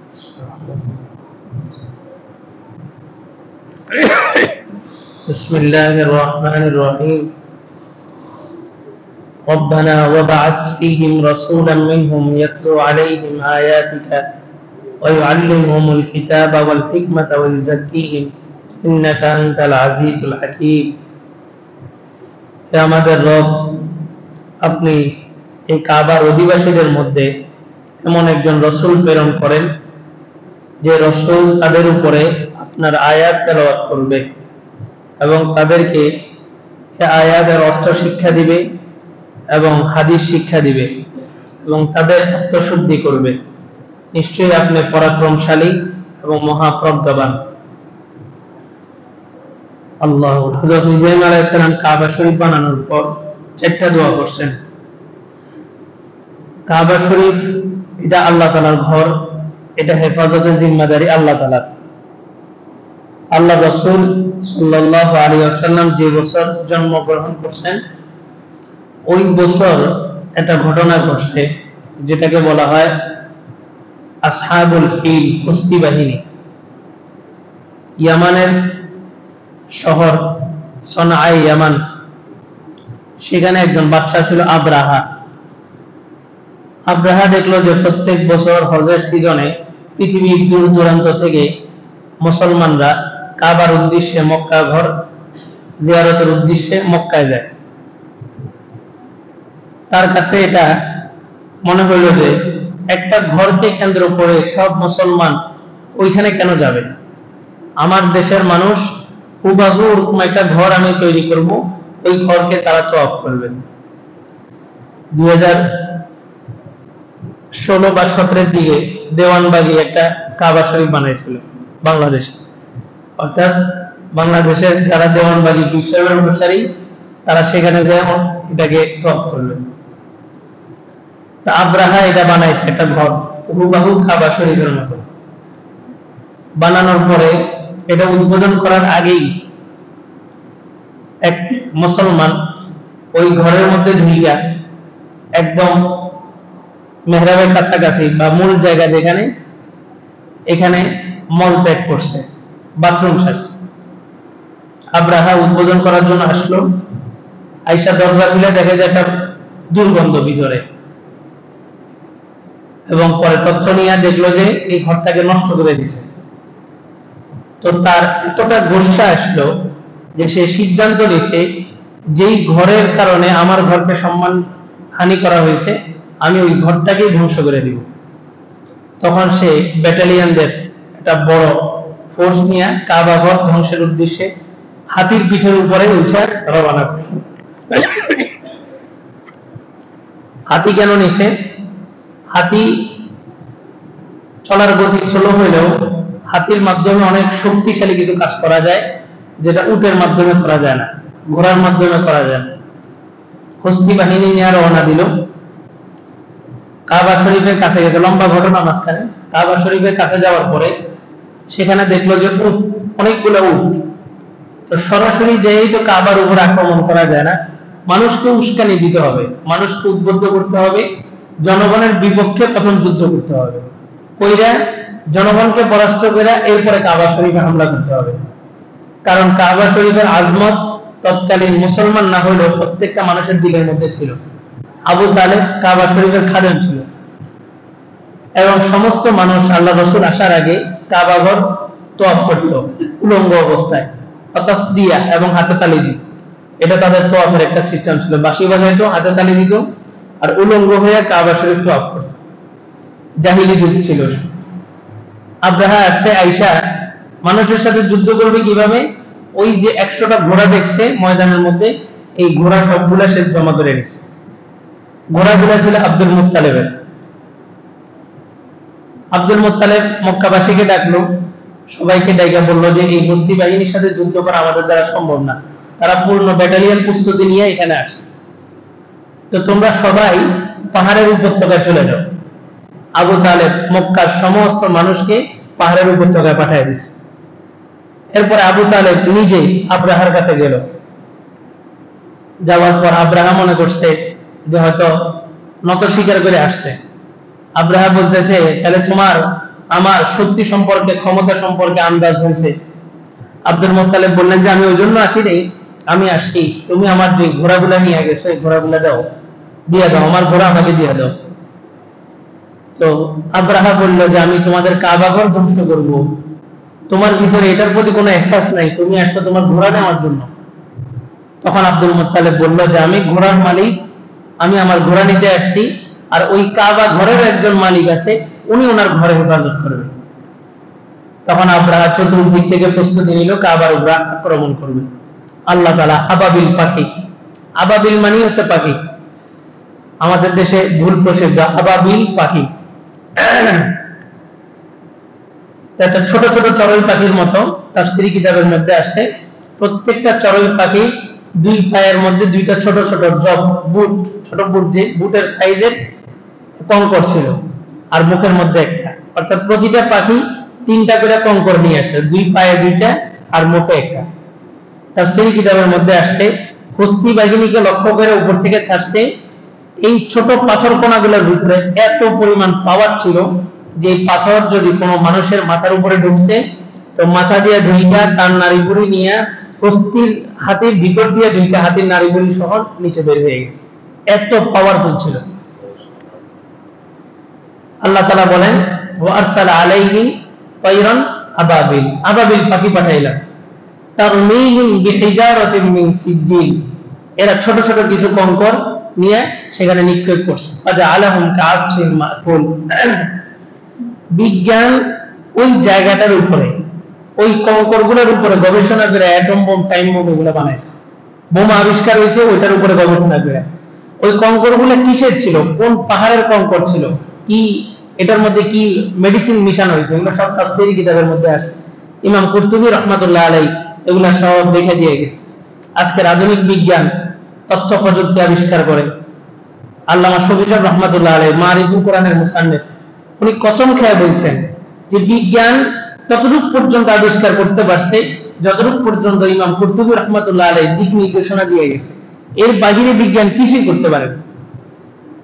بسم الله الرحمن الرحيم ربنا وبعث فيهم رسولا منهم يتلو عليهم آياتك ويعلمهم الكتاب والحكمة ويزكيهم إنك أنت العزيز الحكيم يا আমাদের রব আপনি এই কাবার অধিবাসীদের মধ্যে এমন একজন রাসূল প্রেরণ করেন যে রাসূল তাদের উপরে আপনার আয়াত তেলাওয়াত করবে এবং তাদেরকে এই আয়াতের অর্থ শিক্ষা দিবে এবং হাদিস শিক্ষা দিবে এবং তাদের আত্মশুদ্ধি করবে। নিশ্চয়ই আপনি পরাক্রমশালী এবং মহাপ্রজ্ঞাবান। আল্লাহ হযরত ইব্রাহিম আলাইহিস সালাম কাবা শরীফ বানানোর পর একটা দোয়া করছেন। কাবা শরীফ এটা আল্লাহ তাআলার ঘর, এটা হেফাজতের জিম্মাদারি আল্লাহ তাআলার। আল্লাহ রাসূল সাল্লাল্লাহু আলাইহি ওয়াসাল্লাম যে বছর জন্মগ্রহণ করছেন ওই বছর একটা ঘটনা ঘটছে যেটাকে বলা হয় আসহাবুল ফিল, কুস্তি বাহিনী। ইয়ামানের শহর সনআ ইয়ামান, সেখানে একজন বাদশা ছিল আবরাহা। আবরাহা দেখলো যে প্রত্যেক বছর হজের সিজনে পৃথিবীর দূর দূরান্ত থেকে মুসলমানরা কাবার উদ্দেশ্যে মক্কা ঘর জিয়ারতের উদ্দেশ্যে মক্কায় যায়। তার কাছে এটা মনে হইল যে একটা ঘরকে কেন্দ্র করে সব মুসলমান ওইখানে কেন যাবে, আমার দেশের মানুষ হুবাহু ওরকম একটা ঘর আমি তৈরি করব, ওই ঘরকে তারা তওয়াফ করবেন। 2016 বা 17 দিকে দেওয়ানবাগী একটা কাবা শরীফ বানাইছিল বাংলাদেশে। অর্থাৎ বাংলাদেশের যারা দেওয়ানবাগী পীর অনুসারী তারা সেখানে যায় এটাকে তওয়াফ করবেন। তা আবরাহা এটা বানাইছে একটা ঘর হুবাহু কাবা শরীফের মতো। বানানোর পরে এটা উদ্বোধন করার আগেই এক মুসলমান ওই ঘরের মধ্যে ঢুইয়া একদম মেহরাবের কাছাকাছি বা মূল জায়গা যেখানে এখানে মল ত্যাগ করছে, বাথরুম সারছে। আবরাহা উদ্বোধন করার জন্য আসলো, আইসা দরজা খুলে দেখে যে একটা দুর্গন্ধ ভিতরে, এবং পরে তথ্য নিয়ে দেখলো যে এই ঘরটাকে নষ্ট করে দিছে। তো তার এতটা গোসা আসলো যে সে সিদ্ধান্ত নিছে যেই ঘরের কারণে আমার ঘরকে সম্মান হানি করা হয়েছে আমি ওই ঘরটাকে ধ্বংস করে দিব। তখন সে ব্যাটালিয়নদের একটা বড় ফোর্স নিয়ে কাবা ঘর ধ্বংসের উদ্দেশ্যে হাতির পিঠের উপরে উঠে রওনা করে। হাতি কেন নিছে? হাতি চলার গতি স্লো হইলেও হাতির মাধ্যমে অনেক শক্তিশালী কিছু কাজ করা যায় যেটা উটের মাধ্যমে করা যায় না, ঘোড়ার মাধ্যমে করা যায় না। কুস্তি বাহিনী নিয়ে রওনা দিল। কাবা শরীফের কাছে গেছে, লম্বা ঘটনা মাঝখানে। কাবা শরীফের কাছে যাওয়ার পরে সেখানে দেখলো যে উট, অনেকগুলো উট। তো সরাসরি যেই তো কাবার উপর আক্রমণ করা যায় না, মানুষকে উস্কানি দিতে হবে, মানুষকে উদ্বুদ্ধ করতে হবে, জনগণের বিপক্ষে প্রথম যুদ্ধ করতে হবে, কইরা জনগণকে পরাস্ত করে এরপরে কাবা শরীফে হামলা করতে হবে। কারণ কাবা শরীফের আজমত তৎকালীন মুসলমান না হলেও প্রত্যেকটা মানুষের দিলের মধ্যে ছিল। আবু তালেব কাবা শরীফের খাদেম ছিল এবং সমস্ত মানুষ আল্লাহ রাসূল আসার আগে কাবা ঘর তওয়াফ করত উলঙ্গ অবস্থায়, তাসদিয়া এবং হাতে তালি দিত। এটা তাদের তওয়াফের একটা সিস্টেম ছিল। বাঁশি বাজাইতো, হাতে তালি দিত আর উলঙ্গ হয়ে কাবা শরীফ তওয়াফ করত। জাহিলি যুগ ছিল। আবরাহা আসছে, আয়েশা মানুষের সাথে যুদ্ধ করবে কিভাবে? ওই যে 100টা ঘোড়া দেখছে ময়দানের মধ্যে, এই ঘোড়া সবগুলা সে জমা করে রেখেছে। ঘোড়াগুলা ছিল আব্দুল মুত্তালিবের। আব্দুল মুত্তালিব মক্কাবাসীকে ডাকলো, সবাইকে ডাইকা বললো যে এই কুস্তি বাহিনীর সাথে যুদ্ধ করা আমাদের দ্বারা সম্ভব না, তারা পূর্ণ ব্যাটালিয়ন প্রস্তুতি নিয়ে এখানে আসছে। তো তোমরা সবাই পাহাড়ের উপত্যকায় চলে যাও। আবু তালেব মক্কার সমস্ত মানুষকে পাহাড়ের উপত্যকায় পাঠিয়ে দিয়েছে। এরপরে আবু তালেব নিজেই আবরাহার কাছে গেল। যাওয়ার পর আবরাহা মনে করছে যে হয়তো নত স্বীকার করে আসছে। আবরাহা বলতেছে, তাহলে তোমার আমার শক্তি সম্পর্কে, ক্ষমতা সম্পর্কে আন্দাজ হয়েছে। আব্দুল মুত্তালিব বললেন যে আমি ওই জন্য আসি নাই, আমি আসছি তুমি আমার যে ঘোড়াগুলা নিয়ে গেছো ঘোড়াগুলা দাও, দিয়ে দাও, আমার ঘোড়া আমাকে দিয়ে দাও। তো আব্রাহা বলল যে আমি তোমাদের কাবা ঘর ধ্বংস করব, তোমার ভিতরে এটার প্রতি কোনো এহসাস নাই, তুমি আসছো তোমার ঘোড়া নেওয়ার জন্য। তখন আব্দুল মুত্তালিব বলল যে আমি ঘোড়ার মালিক, আমি আমার ঘোড়া নিতে আসছি, আর ওই কাবা ঘরের একজন মালিক আছে, উনি ওনার ঘরে হেফাজত করবে। তখন আব্রাহা চতুর্দিক থেকে প্রস্তুতি নিল কাবার উপর আক্রমণ করবে। আল্লাহ তাআলা আবাবিল পাখি, আবাবিল মানে হচ্ছে পাখি, আমাদের দেশে ভুল প্রসিদ্ধ আবাবিল পাখি, একটা ছোট ছোট চড়ুই পাখির মতো তাফসীরি কিতাবের মধ্যে আসে। প্রত্যেকটা চড়ুই পাখি দুই পায়ের মধ্যে দুইটা ছোট ছোট জব বুট, ছোট বুট, যে বুটের সাইজের কঙ্কর ছিল, আর মুখের মধ্যে একটা, অর্থাৎ প্রতিটা পাখি তিনটা করে কঙ্কর নিয়ে আসে, দুই পায়ে দুইটা আর মুখে একটা। তাফসীরি কিতাবের মধ্যে আসে হস্তি বাহিনীকে লক্ষ্য করে উপর থেকে ছাড়ছে, এই ছোট পাথর কণাগুলোর ভিতরে এত পরিমাণ পাওয়ার ছিল যে পাথর যদি কোনো মানুষের মাথার উপরে ঢুকছে তো মাথা দিয়ে ঢুইকা তার নাড়িভুঁড়ি নিয়ে হস্তির হাতির ভিতর দিয়ে ঢুইকা হাতির নাড়িভুঁড়ি সহ নিচে বের হয়ে গেছে, এত পাওয়ারফুল ছিল। আল্লাহ তাআলা বলেন ওয়া আরসালা আলাইহিম তায়রান আবাবিল, আবাবিল পাখি পাঠাইলাম, তারমিহিম বিহিজারাতিন মিন সিজ্জিল, এরা ছোট ছোট কিছু কঙ্কর নিয়ে সেখানে নিক্ষেপ করছে। ফাজআলাহুম কাআসফিন মাকুল, বিজ্ঞান ওই জায়গাটার উপরে, ওই কঙ্করগুলোর উপরে গবেষণা করে অ্যাটম বোম, টাইম বোম এগুলো বানাইছে, বোমা আবিষ্কার হয়েছে ওইটার উপরে গবেষণা করে। ওই কঙ্করগুলো কিসের ছিল, কোন পাহাড়ের কঙ্কর ছিল, কি এটার মধ্যে কি মেডিসিন মিশানো হয়েছে, এগুলো সব তাফসীরি কিতাবের মধ্যে আসছে। ইমাম কুরতুবী রাহমাতুল্লাহ আলাইহি এগুলা সব দেখে দিয়ে গেছে। আজকের আধুনিক বিজ্ঞান তথ্য প্রযুক্তি আবিষ্কার করে আল্লামা শফী সাহেব রাহমাতুল্লাহ আলাইহি মারিফুল কোরআনের মুসান্নিফ, উনি কসম খেয়ে বলছেন যে বিজ্ঞান ততটুকু পর্যন্ত আবিষ্কার করতে পারছে যতটুকু পর্যন্ত ইমাম কুরতুবী রাহমাতুল্লাহ আলাইহি দিক নির্দেশনা দিয়ে গেছে, এর বাইরে বিজ্ঞান কিছুই করতে পারে না।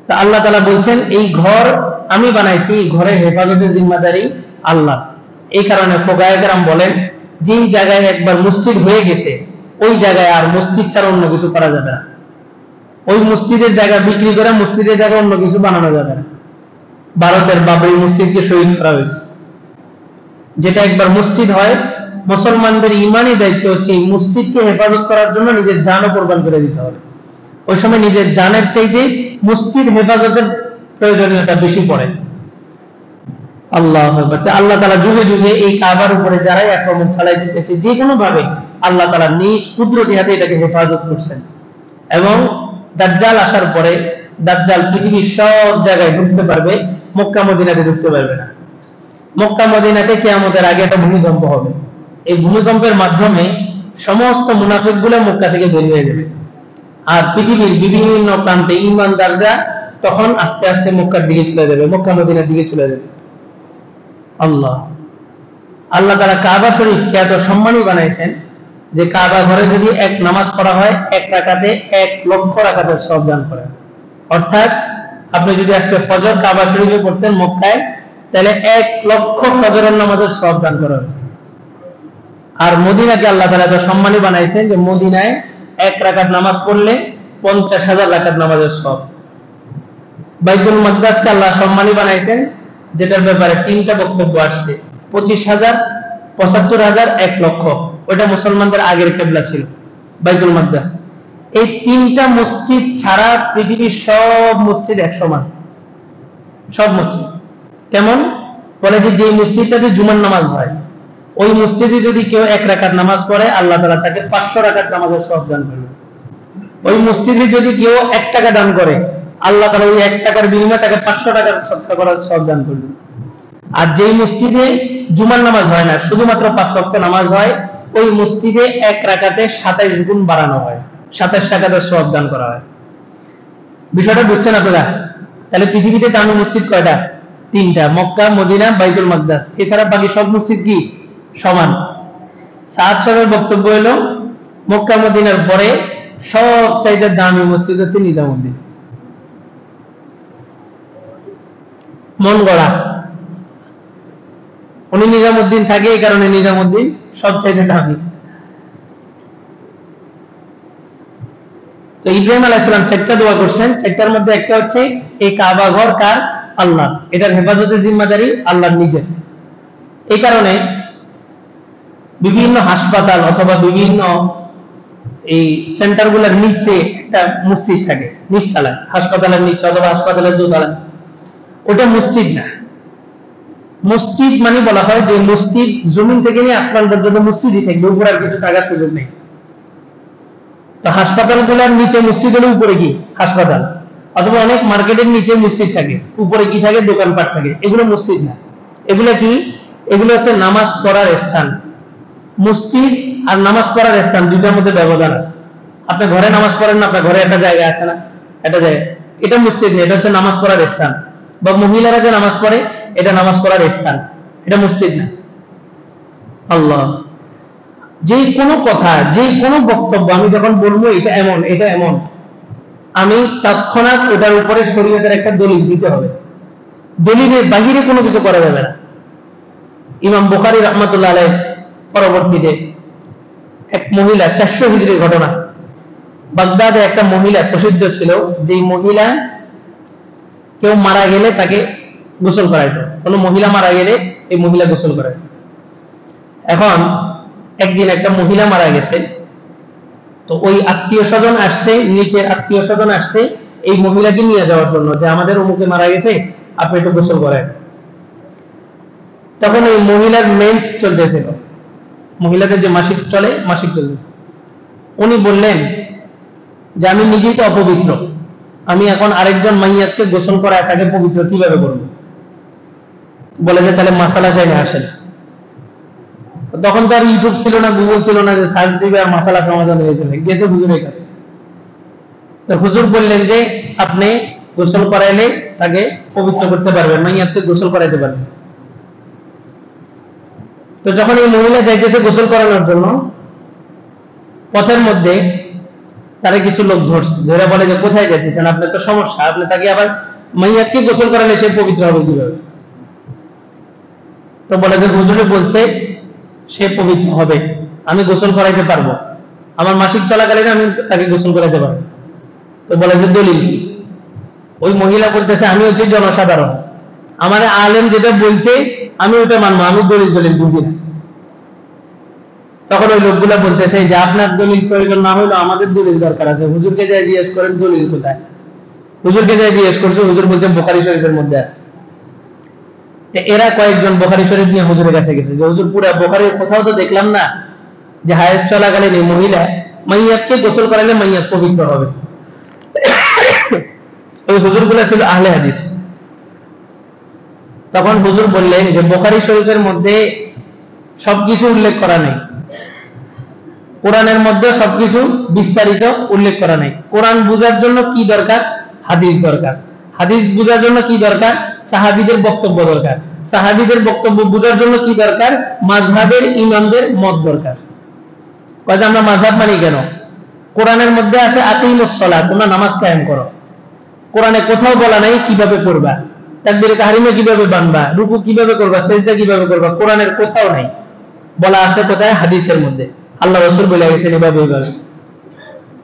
তা আল্লাহ তাআলা বলছেন এই ঘর আমি বানাইছি, এই ঘরের হেফাজতের জিম্মাদারি আল্লাহ। এই কারণে ফুকাহায়ে কেরাম বলেন যেই জায়গায় একবার মসজিদ হয়ে গেছে ওই জায়গায় আর মসজিদ ছাড়া অন্য কিছু করা যাবে না, ওই মসজিদের জায়গা বিক্রি করে মসজিদের জায়গায় অন্য কিছু বানানো যাবে না। ভারতের বাবরি মসজিদকে শহীদ করা হয়েছে, যেটা একবার মসজিদ হয় মুসলমানদের ইমানি দায়িত্ব হচ্ছে এই মসজিদকে হেফাজত করার জন্য নিজের জানও কোরবান করে দিতে হবে। ওই সময় নিজের জানের চাইতে মসজিদ হেফাজতের প্রয়োজনীয়তা বেশি পড়ে। আল্লাহ আল্লাহ তাআলা যুগে যুগে এই কাবার উপরে যারাই আক্রমণ চালাই দিতেছে যে কোনো ভাবে আল্লাহ তাআলা নিজ কুদরতি হাতে এটাকে হেফাজত করছেন। এবং দাজ্জাল আসার পরে দাজ্জাল পৃথিবীর সব জায়গায় ঢুকতে পারবে, মক্কা মদিনাতে ঢুকতে পারবে না। মক্কা মদিনাতে কিয়ামতের আগে একটা ভূমিকম্প হবে, এই ভূমিকম্পের মাধ্যমে সমস্ত মুনাফিকগুলো মক্কা থেকে বের হয়ে যাবে, আর পৃথিবীর বিভিন্ন প্রান্তে ঈমানদাররা তখন আস্তে আস্তে মক্কার দিকে চলে যাবে, মক্কা মদিনার দিকে চলে যাবে। আল্লাহ আল্লাহ তাআলা কাবা শরীফকে এত সম্মানী বানাইছেন যে কাবা ঘরে যদি এক নামাজ পড়া হয় এক রাকাতে 1 লক্ষ রাকাতের সওয়াব দান করেন। অর্থাৎ আপনি যদি আজকে ফজর কাবা শরীফে পড়তেন মক্কায়, তাহলে 1 লক্ষ ফজরের নামাজের সওয়াব দান করা হবে। আর মদিনাকে আল্লাহ তাআলা এত সম্মানী বানাইছেন যে মদিনায় 1 রাকাত নামাজ পড়লে 50,000 রাকাত নামাজের সওয়াব। বাইতুল মাকদাসকে আল্লাহ সম্মানী বানাইছেন, যেটার ব্যাপারে 3টা বক্তব্য আসছে, 25,000, 75,000, 1 লক্ষ। ওটা মুসলমানদের আগের কিবলা ছিল বাইতুল মাকদাস। এই 3টা মসজিদ ছাড়া পৃথিবীর সব মসজিদ এক সমান, সব মসজিদ। কেমন বলে যে মসজিদটাতে জুমার নামাজ হয় ওই মসজিদে যদি কেউ 1 রাকাত নামাজ পড়ে আল্লাহ তাআলা তাকে 500 রাকাত নামাজের সওয়াব দান করবে। ওই মসজিদে যদি কেউ 1 টাকা দান করে আল্লাহ তাআলা ওই 1 টাকার বিনিময়ে তাকে 500 টাকার সদকা করার সওয়াব দান করবে। আর যেই মসজিদে জুমার নামাজ হয় না, শুধুমাত্র 5 ওয়াক্ত নামাজ হয়, ওই মসজিদে 1 রাকাতে 27 গুণ বাড়ানো হয়, 27 টাকার সওয়াব দান করা হয়। বিষয়টা বুঝছেন আপনারা? তাহলে পৃথিবীতে দামি মসজিদ কয়টা? 3টা, মক্কা, মদিনা, বাইতুল মাকদাস। এছাড়া বাকি সব মসজিদ কি সমান? সাদ সাহেবের বক্তব্য হলো মক্কা মদিনার পরে সবচাইতে দামি মসজিদ হচ্ছে নিজামুদ্দিন, মন গড়া। উনি নিজামুদ্দিন থাকে, এই কারণে নিজামুদ্দিন সবচাইতে দামি। তো ইব্রাহিম আলাইহিস সালাম 4টা দোয়া করছেন, 4টার মধ্যে একটা হচ্ছে এই কাবা ঘর কার? আল্লাহ, এটার হেফাজতের জিম্মাদারি আল্লাহর নিজের। এই কারণে বিভিন্ন হাসপাতাল অথবা বিভিন্ন এই সেন্টারগুলোর নিচে একটা মসজিদ থাকে, নিচতলায়, হাসপাতালের নিচে অথবা হাসপাতালের দোতলায়, ওটা মসজিদ না। মসজিদ মানে বলা হয় যে মসজিদ জমিন থেকে নিয়ে আসমান পর্যন্ত মসজিদই থাকবে, উপরে আর কিছু থাকার সুযোগ নেই। তো হাসপাতালগুলোর নিচে মসজিদ হলে উপরে কি হাসপাতাল, অথবা অনেক মার্কেটের নিচে মসজিদ থাকে, উপরে কি থাকে? দোকানপাট থাকে। এগুলো মসজিদ না। এগুলো কি? এগুলো হচ্ছে নামাজ পড়ার স্থান। মসজিদ আর নামাজ পড়ার স্থান দুইটার মধ্যে ব্যবধান আছে। আপনি ঘরে নামাজ পড়েন না, আপনার ঘরে একটা জায়গা আছে না, একটা জায়গা, এটা মসজিদ না, এটা হচ্ছে নামাজ পড়ার স্থান। বা মহিলারা যে নামাজ পড়ে, এটা নামাজ পড়ার স্থান, এটা মসজিদ না। আল্লাহ, যে কোনো কথা, যে কোনো বক্তব্য আমি যখন বলবো এটা এমন, এটা এমন, আমি তৎক্ষণাৎ ওটার উপরে শরীয়তের একটা দলিল দিতে হবে। দলিলের বাহিরে কোনো কিছু করা যাবে না। ইমাম বুখারী রাহমাতুল্লাহ আলাইহি পরবর্তীতে এক মহিলা, 400 হিজরির ঘটনা, বাগদাদে একটা মহিলা প্রসিদ্ধ ছিল, যে মহিলা কেউ মারা গেলে তাকে গোসল করাইতো। কোনো মহিলা মারা গেলে এই মহিলা গোসল করায়। এখন একদিন একটা মহিলা মারা গেছে, তো ওই আত্মীয় স্বজন আসছে, নিচের আত্মীয় স্বজন আসছে এই মহিলাকে নিয়ে যাওয়ার জন্য, যে আমাদের অমুকে মারা গেছে, আপনি একটু গোসল করেন। তখন ওই মহিলার মেন্স চলতেছিল, মহিলাদের যে মাসিক চলে, মাসিক চলবে। উনি বললেন যে আমি নিজেই তো অপবিত্র, আমি এখন আরেকজন মাইয়াতকে গোসল করা তাকে পবিত্র কিভাবে করব? বলে যে তাহলে মাসালা চাই না, আসেন। তখন তো আর ইউটিউব ছিল না, গুগল ছিল না যে সার্চ দিবে আর মাসালা সমাধান হয়ে যাবে, গেছে হুজুরের কাছে। তো হুজুর বললেন যে আপনি গোসল করাইলে তাকে পবিত্র করতে পারবেন, মাইয়াতকে গোসল করাইতে পারবেন। তো যখন এই মহিলা যাইতেছে গোসল করানোর জন্য, পথের মধ্যে তারা কিছু লোক ধরছে, ধরে বলে যে কোথায় যাইতেছেন, আপনার তো সমস্যা, আপনি তাকে আবার মাইয়াতকে গোসল করালে সে পবিত্র হবে কিভাবে? তো বলে যে হুজুরে বলছে সে পবিত্র হবে, আমি গোসল করাইতে পারবো, আমার মাসিক চলাকালীন আমি তাকে গোসল করাইতে পারবো। তো বলে যে দলিল কি? ওই মহিলা বলতেছে আমি হচ্ছে জনসাধারণ, আমার আলেম যেটা বলছে আমি ওটা মানবো, আমি দলিল দলিল বুঝি না। তখন ওই লোকগুলা বলতেছে যে আপনার দলিল প্রয়োজন না হইলো আমাদের দলিল দরকার আছে, হুজুরকে যাই জিজ্ঞেস করেন দলিল কোথায়। হুজুরকে যাই জিজ্ঞেস করছে, হুজুর বলছে বুখারী শরীফের মধ্যে আছে। এরা কয়েকজন বুখারী শরীফ নিয়ে হুজুরের কাছে গেছে, যে হুজুর পুরো বুখারীর কোথাও তো দেখলাম না যে হায়েজ চলাকালীন এই মহিলা মাইয়াতকে গোসল করালে মাইয়াত পবিত্র হবে। ওই হুজুরগুলো ছিল আহলে হাদিস। তখন হুজুর বললেন যে বুখারী শরীফের মধ্যে সবকিছু উল্লেখ করা নেই, কোরআনের মধ্যে সবকিছু বিস্তারিত উল্লেখ করা নেই। কোরআন বুঝার জন্য কি দরকার? হাদিস দরকার। হাদিস বুঝার জন্য কি দরকার? সাহাবীদের বক্তব্য দরকার। সাহাবীদের বক্তব্য বুঝার জন্য কি দরকার? মাযহাবের ইমামদের মত দরকার। কয় যে আমরা মাযহাব মানি কেন? কোরআনের মধ্যে আছে আকিমুস সালাত, তোমরা নামাজ কায়েম করো। কোরআনে কোথাও বলা নাই কিভাবে পড়বা, তাকবীরে তাহরিমে কিভাবে বানবা, রুকু কিভাবে করবা, সিজদা কিভাবে করবা, কোরআনের কোথাও নাই। বলা আছে কোথায়? হাদিসের মধ্যে। আল্লাহ রাসূল বলে গেছেন এভাবে এভাবে।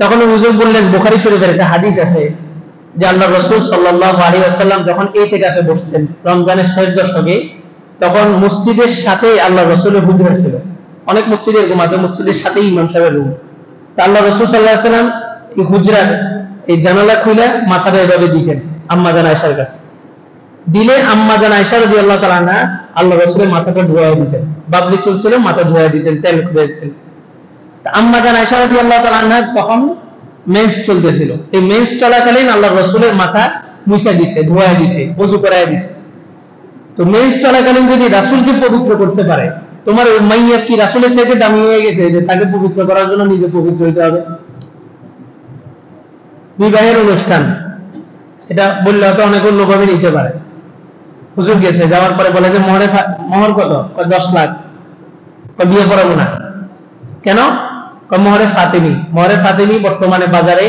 তখন হুজুর বললেন বুখারী শরীফের একটা হাদিস আছে যে আল্লাহ রাসূল সাল্লাল্লাহু আলাইহি ওয়াসাল্লাম যখন ইতিকাফে বসতেন রমজানের শেষ দশকে, তখন মসজিদের সাথে আল্লাহ রাসূলের হুজরা ছিল। অনেক মসজিদে এরকম আছে, মসজিদের সাথে ইমাম সাহেবের রুম। তা আল্লাহ রাসূল সাল্লাল্লাহু আলাইহি ওয়াসাল্লাম এই হুজরার এই জানালা খুলে মাথাটা এভাবে দিতেন আম্মা জান আয়েশার কাছে, দিলে আম্মা জান আয়েশা রাদিয়াল্লাহু তাআলা আনহা আল্লাহ রাসূলের মাথাটা ধুয়ে দিতেন, বাবলি চুল ছিল মাথা ধুয়ে দিতেন, তেল দিয়ে দিতেন। আম্মা জান আয়েশা রাদিয়াল্লাহু তাআলা আনহা তখন মেন্স চলতেছিল, এই মেন্স চলাকালীন আল্লাহ রাসূলের মাথা মুছা দিছে, ধোয়া দিছে, ওযু করায় দিছে। তো মেন্স চলাকালীন যদি রাসূলকে পবিত্র করতে পারে, তোমার ওই মাইয়াত কি রাসূলের চাইতে দামি হয়ে গেছে যে তাকে পবিত্র করার জন্য নিজে পবিত্র হতে হবে? বিবাহের অনুষ্ঠান, এটা বললে হয়তো অনেক অন্যভাবে নিতে পারে। হুজুর গেছে, যাওয়ার পরে বলে যে মোহর কত? 10 লাখ। বিয়ে করাবো না কেন? মোহরে ফাতেমি। মোহরে ফাতেমি বর্তমানে বাজারে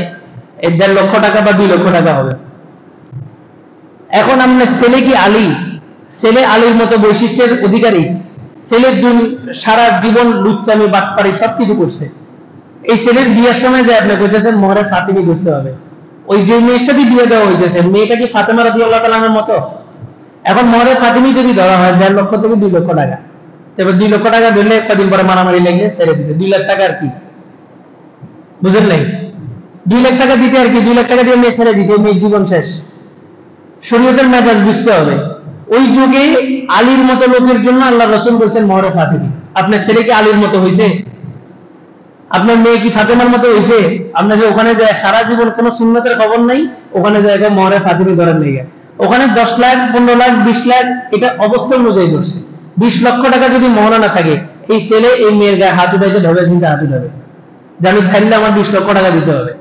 1.5 লক্ষ টাকা বা 2 লক্ষ টাকা হবে। এখন আপনার ছেলে কি আলী, ছেলে আলীর মতো বৈশিষ্ট্যের অধিকারী? ছেলের সারা জীবন লুচ্চামি বাটপাড়ি সবকিছু করছে, এই ছেলের বিয়ের সময় যে আপনি কইতেছেন মোহরে ফাতিমি করতে হবে, ওই যে মেয়ের সাথে বিয়ে দেওয়া হইতেছে মেয়েটা কি ফাতেমা রাদিয়াল্লাহু তাআলার মতো? এখন মোহরে ফাতিমি যদি ধরা হয় 1.5 লক্ষ থেকে 2 লক্ষ টাকা, এবার 2 লক্ষ টাকা ধরলে কদিন পরে মারামারি লেগে ছেড়ে দিচ্ছে। 2 লাখ টাকা আর কি, বুঝেন নাই? 2 লাখ টাকা দিতে আর কি, 2 লাখ টাকা দিয়ে মেয়ে ছেড়ে দিচ্ছে, মেয়ের জীবন শেষ। শরীয়তের মেজাজ বুঝতে হবে। ওই যুগে আলীর মতো লোকের জন্য আল্লাহ রাসূল বলছেন মোহরে ফাতিমি। আপনার ছেলে কি আলীর মতো হয়েছে? আপনার মেয়ে কি ফাতেমার মতো হয়েছে? আপনার যে ওখানে যায় সারা জীবন কোনো সুন্নতের খবর নাই, ওখানে যায় মোহরে ফাতিমি ধরেন নেই, ওখানে 10 লাখ 15 লাখ 20 লাখ এটা অবস্থা অনুযায়ী করছে। 20 লক্ষ টাকা যদি মোহরা না থাকে, এই ছেলে এই মেয়ের গায়ে হাত উঠাইতে ঢবে চিন্তা হাত উঠাবে যে আমি চাইলে আমার 20 লক্ষ টাকা দিতে হবে।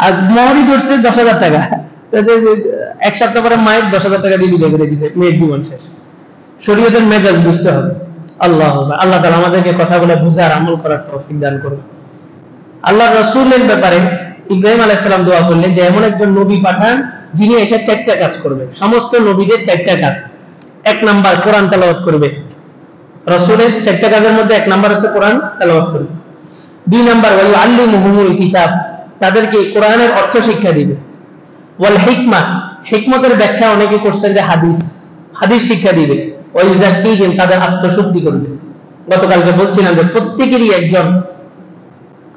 আর মোহরই ধরছে 10,000 টাকা, 1 সপ্তাহ পরে মায়ের 10,000 টাকা দিয়ে বিদায় করে দিচ্ছে, মেয়ের জীবন শেষ। শরীয়তের মেজাজ বুঝতে হবে। আল্লাহ তাআলা আমাদেরকে কথাগুলো বুঝার আমল করার তৌফিক দান করুন। আল্লাহ রাসূলের ব্যাপারে ইব্রাহিম আলাইহিস সালাম দোয়া করলেন যে এমন একজন নবী পাঠান যিনি এসে 4টা কাজ করবে, সমস্ত নবীদের 4টা কাজ। 1 নাম্বার কোরআন তেলাওয়াত করবে, রাসূলের 4টা কাজের মধ্যে 1 নাম্বার হচ্ছে কোরআন তেলাওয়াত করবে। 2 নাম্বার ওয়া ইউআল্লিমুহুমুল কিতাব, তাদেরকে কোরআনের অর্থ শিক্ষা দিবে। ওয়াল হিকমা, হিকমতের ব্যাখ্যা অনেকে করছেন যে হাদিস শিক্ষা দিবে। ওয়া ইউযাক্কিহিম, তাদের আত্মশুদ্ধি করবে। গতকালকে বলছিলাম যে প্রত্যেকেরই একজন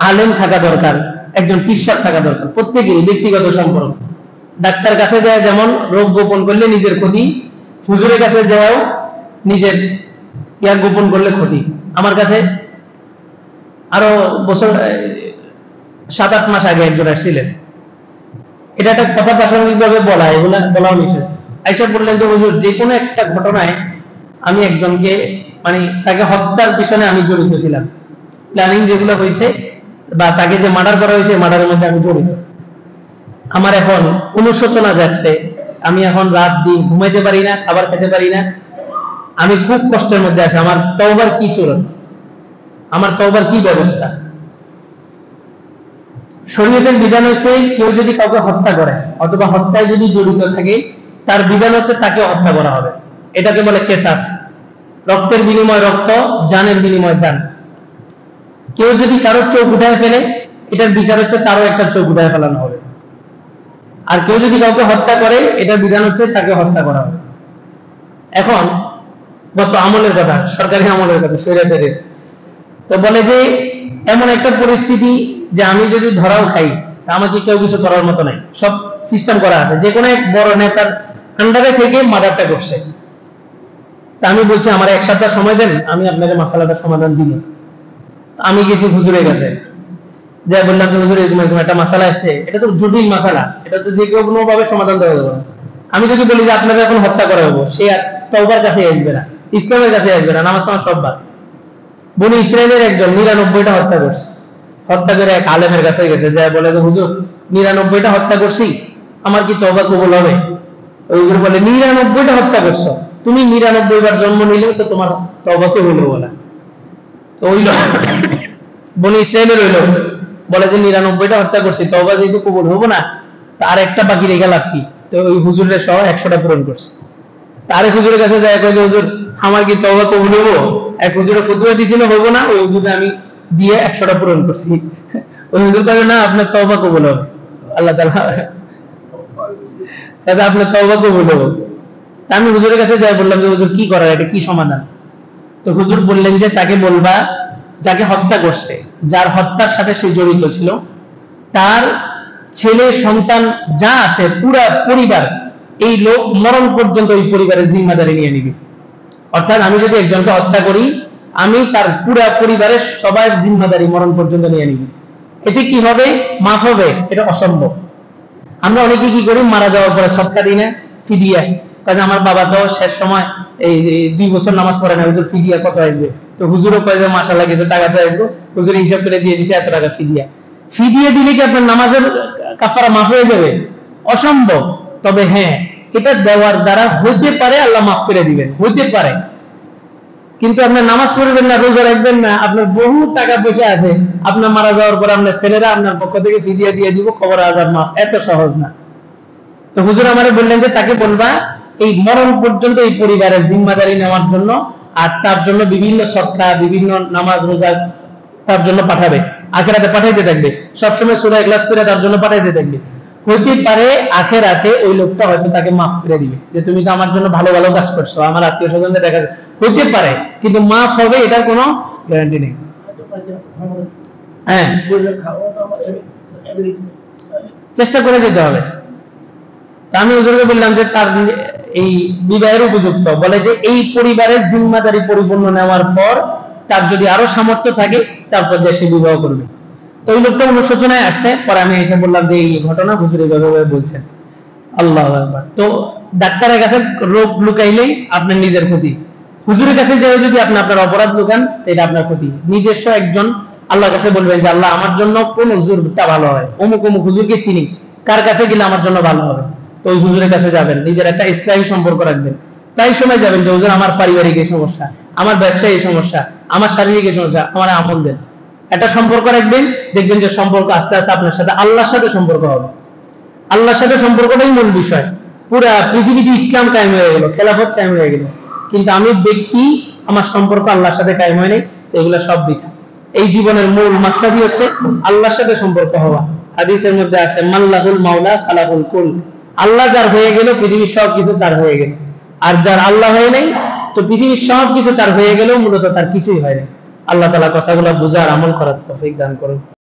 আলেম থাকা দরকার, একজন পিশাচ থাকা দরকার, প্রত্যেকেরই ব্যক্তিগত সম্পর্ক। ডাক্তার কাছে যায় যেমন রোগ গোপন করলে নিজের ক্ষতি, হুজুরের কাছে যাও নিজের গোপন করলে ক্ষতি। আমার কাছে আরো বছর 7-8 মাস আগে একজন আসছিলেন, এটা একটা কথা প্রাসঙ্গিক ভাবে বলা, এগুলা বলাও নিষেধ। আয়েশা বললেন যে হুজুর যে কোনো একটা ঘটনায় আমি একজনকে মানে তাকে হত্যার পিছনে আমি জড়িত ছিলাম, প্ল্যানিং যেগুলো হয়েছে বা তাকে যে মার্ডার করা হয়েছে মার্ডারের মধ্যে আমি জড়িত। আমার এখন অনুশোচনা যাচ্ছে, আমি এখন রাত দিন ঘুমাইতে পারি না, খাবার খেতে পারি না, আমি খুব কষ্টের মধ্যে আছি। আমার তওবার কি সুরত, আমার তওবার কি ব্যবস্থা? শরীয়তের বিধান হচ্ছে কেউ যদি কাউকে হত্যা করে অথবা হত্যায় যদি জড়িত থাকে, তার বিধান হচ্ছে তাকে হত্যা করা হবে। এটাকে বলে কিসাস, রক্তের বিনিময় রক্ত, জানের বিনিময় জান। কেউ যদি কারোর চোখ উঠায় ফেলে, এটার বিচার হচ্ছে তারও একটা চোখ উঠায় ফেলানো হবে। আর কেউ যদি কাউকে হত্যা করে, এটার বিধান হচ্ছে তাকে হত্যা করা হবে। এখন গত আমলের কথা, সরকারি আমলের কথা, স্বৈরাচারের, তো বলে যে এমন একটা পরিস্থিতি যে আমি যদি ধরাও খাই তা আমাকে কেউ কিছু করার মতো নাই, সব সিস্টেম করা আছে। যে কোনো এক বড় নেতার আন্ডারে থেকে মার্ডারটা করছে, তা আমি বলছি আমার 1 সপ্তাহ সময় দেন, আমি আপনাকে মাসালাটার সমাধান দিব। আমি গেছি হুজুরের কাছে, যা বললাম যে হুজুর এরকম একটা মাসালা আসছে, এটা তো জটিল মাসালা, এটা তো যে কোনো ভাবে সমাধান দেওয়া যাবে না। আমি যদি বলি যে আপনাকে এখন হত্যা করা হবো, সে আর তওবার কাছে আসবে না, ইসলামের কাছে আসবে না, নামাজ টামাজ সব বাদ। বনি ইসরায়েলের একজন 99টা হত্যা করছে, হত্যা করে এক আলেমের কাছে গেছে, যা বলে যে হুজুর 99টা হত্যা করছি, আমার কি তওবা কবুল হবে? ওই হুজুর বলে 99টা হত্যা করছো, তুমি 99 বার জন্ম নিলেও তো তোমার তওবা কবুল হবে না। তো ওই বনি ইসরায়েলের ওই লোক বলে যে 99টা হত্যা করছি, তওবা যেহেতু কবুল হবে না, তার একটা বাকি রেখে লাভ কি? তো ওই হুজুরের সহ 100টা পূরণ করছে। তার হুজুরের কাছে যায় কয় যে হুজুর আমার কি তওবা কবুল হবো? এক হুজুরে ফতোয়া দিছিল হবো না, ওই হুজুরে আমি দিয়ে 100টা পূরণ করছি। ওই হুজুর বলে না, আপনার তওবা কবুল হবে, আল্লাহ তাআলা তাতে আপনার তওবা কবুল হবে। আমি হুজুরের কাছে যাই, বললাম যে হুজুর কি করার, এটা কি সমাধান? তো হুজুর বললেন যে তাকে বলবা যাকে হত্যা করছে, যার হত্যার সাথে সে জড়িত ছিল, তার ছেলে সন্তান যা আছে পুরা পরিবার, এই লোক মরণ পর্যন্ত ওই পরিবারের জিম্মাদারি নিয়ে নিবে। অর্থাৎ আমি যদি একজনকে হত্যা করি, আমি তার পুরা পরিবারের সবার জিম্মাদারি মরণ পর্যন্ত নিয়ে নিব। এতে কি হবে? মাফ হবে? এটা অসম্ভব। আমরা অনেকে কি করি, মারা যাওয়ার পরে সদকা দিই না, ফিদিয়া, কারণ আমার বাবা তো শেষ সময় এই 2 বছর নামাজ পড়ে না, হুজুর ফিদিয়া কত আসবে? তো হুজুরও কয় যে মাশাআল্লাহ কিছু টাকা তো আসবে, হুজুর হিসাব করে দিয়ে দিছে এত টাকা ফিদিয়া। ফিদিয়া দিলে কি আপনার নামাজের কাফারা মাফ হয়ে যাবে? অসম্ভব। তবে হ্যাঁ, এটা দেওয়ার দ্বারা হইতে পারে আল্লাহ মাফ করে দিবেন, হইতে পারে। কিন্তু আপনার নামাজ পড়বেন না, রোজা রাখবেন না, আপনার বহু টাকা পয়সা আছে, আপনার মারা যাওয়ার পর আপনার ছেলেরা আপনার পক্ষ থেকে ফিদিয়া দিয়ে দিব, কবর আযাব মাফ, এত সহজ না। তো হুজুর আমারে বললেন যে তাকে বলবা এই মরণ পর্যন্ত এই পরিবারের জিম্মাদারি নেওয়ার জন্য আর তার জন্য বিভিন্ন সদকা, বিভিন্ন নামাজ রোজা তার জন্য পাঠাবে, আখিরাতে পাঠাইতে থাকবে, সবসময় সূরা ইখলাস করে তার জন্য পাঠাইতে থাকবে। হইতে পারে আখিরাতে ওই লোকটা হয়তো তাকে মাফ করে দিবে, যে তুমি তো আমার জন্য ভালো ভালো কাজ করছো, আমার আত্মীয় স্বজনদের দেখা হইতে পারে, কিন্তু মাফ হবে এটার কোনো গ্যারান্টি নেই। হ্যাঁ, চেষ্টা করে যেতে হবে। আমি হুজুরকে বললাম যে তার এই বিবাহের উপযুক্ত, বলে যে এই পরিবারের জিম্মাদারি পরিপূর্ণ নেওয়ার পর তার যদি আরো সামর্থ্য থাকে তারপর দেশে বিবাহ করবে। তো ওই লোকটা অনুশোচনায় আসছে, পরে আমি এসে বললাম যে এই ঘটনা হুজুর এইভাবে বলছেন। আল্লাহু আকবার। তো ডাক্তারের কাছে রোগ লুকাইলেই আপনার নিজের ক্ষতি, হুজুরের কাছে যে যদি আপনি আপনার অপরাধ লুকান এটা আপনার ক্ষতি। নিজস্ব একজন আল্লাহর কাছে বলবেন যে আল্লাহ আমার জন্য কোন হুজুরটা ভালো হয়, অমুক অমুক হুজুরকে চিনি, কার কাছে গেলে আমার জন্য ভালো হবে, তো ওই হুজুরের কাছে যাবেন, নিজের একটা ইসলামী সম্পর্ক রাখবেন, তাই সময় যাবেন যে হুজুর আমার পারিবারিক এই সমস্যা, আমার ব্যবসায় এই সমস্যা, আমার শারীরিক এই সমস্যা, আমার আমল দেন, একটা সম্পর্ক রাখবেন, দেখবেন যে সম্পর্ক আস্তে আস্তে আপনার সাথে আল্লাহর সাথে সম্পর্ক হবে। আল্লাহর সাথে সম্পর্কটাই মূল বিষয়। পুরা পৃথিবীতে ইসলাম কায়েম হয়ে গেল, খেলাফত কায়েম হয়ে গেল, কিন্তু আমি ব্যক্তি আমার সম্পর্ক আল্লাহর সাথে কায়েম হয় নাই, এগুলো সব বৃথা। এই জীবনের মূল মাকসাদই হচ্ছে আল্লাহর সাথে সম্পর্ক হওয়া। হাদিসের মধ্যে আছে মাল্লাহুল মাওলা ফালাহুল কুল, আল্লাহ যার হয়ে গেল পৃথিবীর সব কিছু তার হয়ে গেল, আর যার আল্লাহ হয়ে নাই তো পৃথিবীর সব কিছু তার হয়ে গেলেও মূলত তার কিছুই হয় না। আল্লাহ তাআলা কথাগুলো বুঝার আমল করার তৌফিক দান করুন।